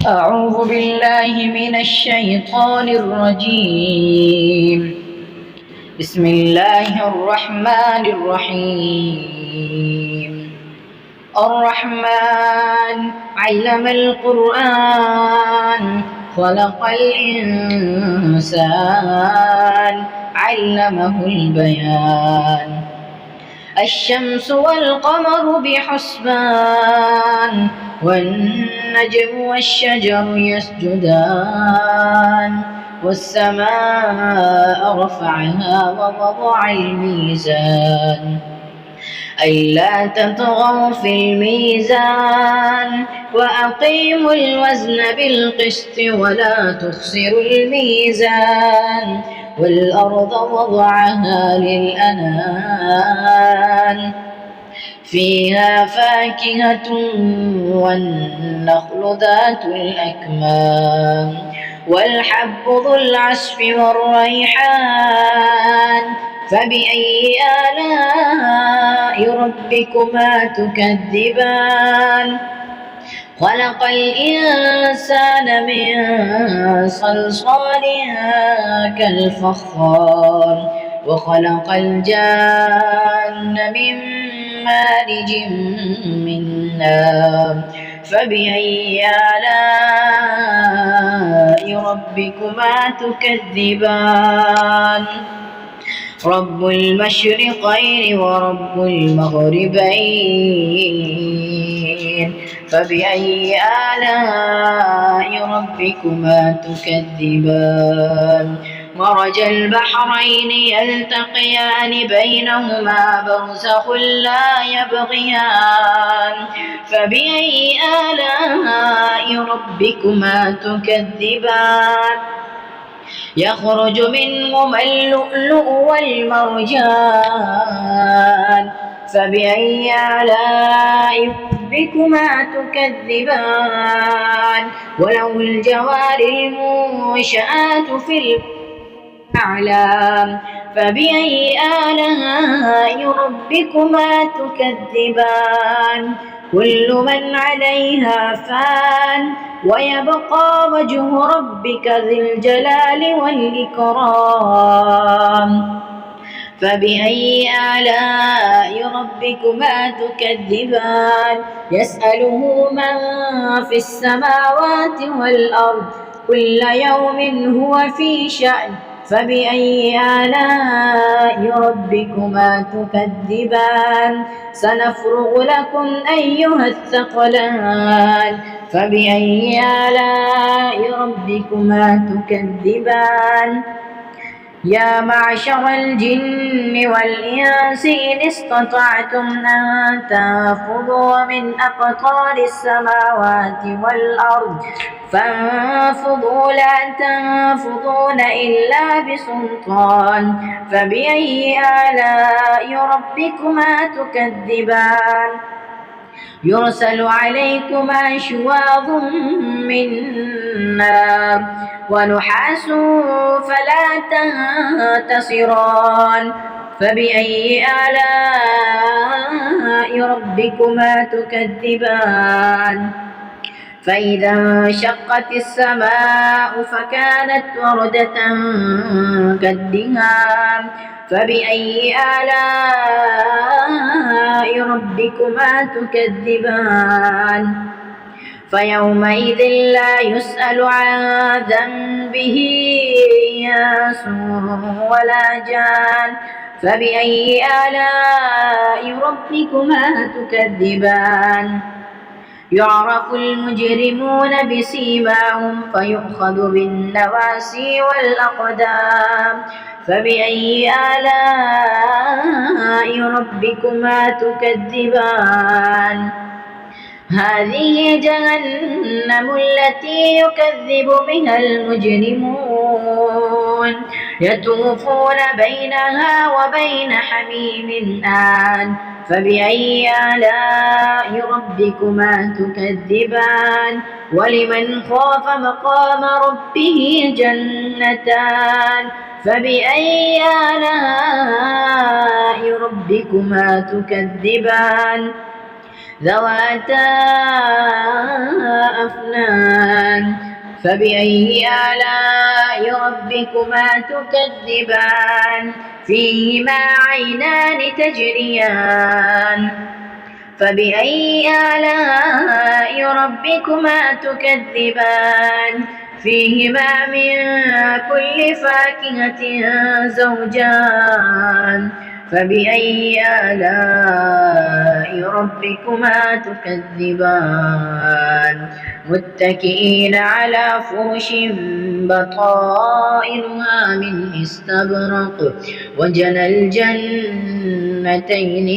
أعوذ بالله من الشيطان الرجيم. بسم الله الرحمن الرحيم. الرحمن علم القرآن خلق الإنسان علمه البيان. الشمس والقمر بحسبان والنجم والشجر يسجدان والسماء رفعها ووضع الميزان ألا تطغوا في الميزان وأقيموا الوزن بالقسط ولا تخسروا الميزان والأرض وضعها للأنام فيها فاكهة والنخل ذات الأكمام والحب ذو العصف والريحان فبأي آلاء ربكما تكذبان خلق الإنسان من صلصال كالفخار وخلق الجان من مارج من نار فبأي آلاء ربكما تكذبان رب المشرقين ورب المغربين فبأي آلاء ربكما تكذبان مرج البحرين يلتقيان بينهما برزخ لا يبغيان فبأي آلاء ربكما تكذبان يخرج منهما اللؤلؤ والمرجان فبأي آلاء ربكما تكذبان وله الجوار المنشآت في الأعلام فبأي آلاء ربكما تكذبان كل من عليها فان ويبقى وجه ربك ذي الجلال والإكرام فبأي آلاء ربكما تكذبان يسأله من في السماوات والأرض كل يوم هو في شأن فبأي آلاء ربكما تكذبان سنفرغ لكم أيها الثقلان فبأي آلاء ربكما تكذبان يا معشر الجن والإنس إن استطعتم أن تنفذوا من أقطار السماوات والأرض فانفذوا لا تنفذون إلا بسلطان فبأي آلاء ربكما تكذبان يرسل عليكما شواظ من نار ونحاس فلا تنتصران فبأي آلاء ربكما تكذبان فإذا انشقت السماء فكانت وردة كالدهان فبأي آلاء ربكما تكذبان فيومئذ لا يسأل عن ذنبه إنس ولا جان فبأي آلاء ربكما تكذبان يعرف المجرمون بسيماهم فيؤخذ بالنواسي والأقدام فبأي آلاء ربكما تكذبان هذه جهنم التي يكذب بها المجرمون يطوفون بينها وبين حميم آن فبأي آلاء ربكما تكذبان ولمن خاف مقام ربه جنتان فبأي آلاء ربكما تكذبان ذواتا أفنان فبأي آلاء ربكما تكذبان فيهما عينان تجريان فبأي آلاء ربكما تكذبان فيهما من كل فاكهة زوجان فبأي آلاء ربكما تكذبان متكئين على فرش بطائنها من استبرق وجنى الجنتين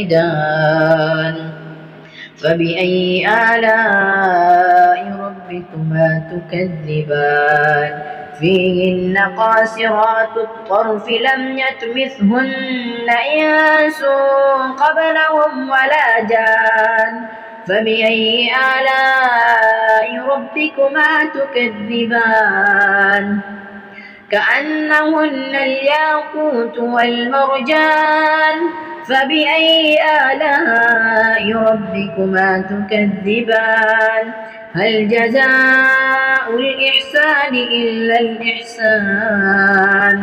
دان فبأي آلاء ربكما تكذبان فيهن قاصرات الطرف لم يطمثهن إنس قبلهم ولا جان فبأي آلاء ربكما تكذبان كأنهن الياقوت والمرجان فبأي آلاء ربكما تكذبان هل جزاء الإحسان إلا الإحسان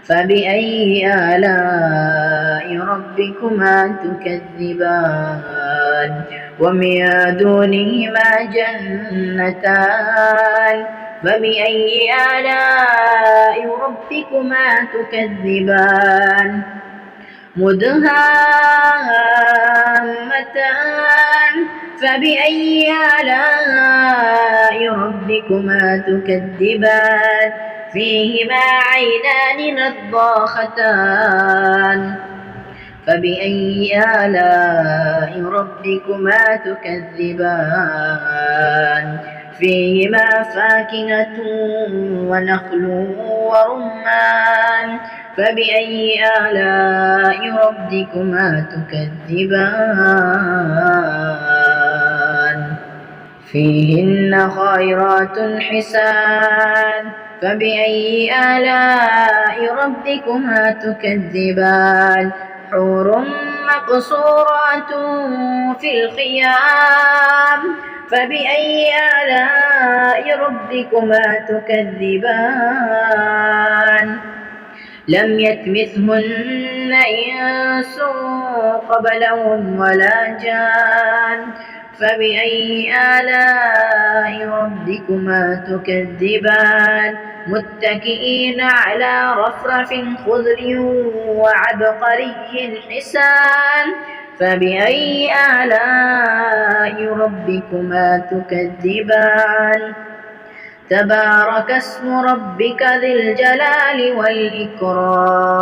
فبأي آلاء ربكما تكذبان ومن دونهما جنتان فبأي آلاء ربكما تكذبان مدهامتان فبأي آلاء ربكما تكذبان فيهما عينان نضاختان فبأي آلاء ربكما تكذبان فيهما فاكهة ونخل ورمان فبأي آلاء ربكما تكذبان فيهن خيرات حسان فبأي آلاء ربكما تكذبان حور مقصورات في الخيام فبأي آلاء ربكما تكذبان لم يطمثهن إنس قبلهم ولا جان فبأي آلاء ربكما تكذبان متكئين على رفرف خضر وعبقري حسان فبأي آلاء ربكما تكذبان تبارك اسم ربك ذي الجلال والإكرام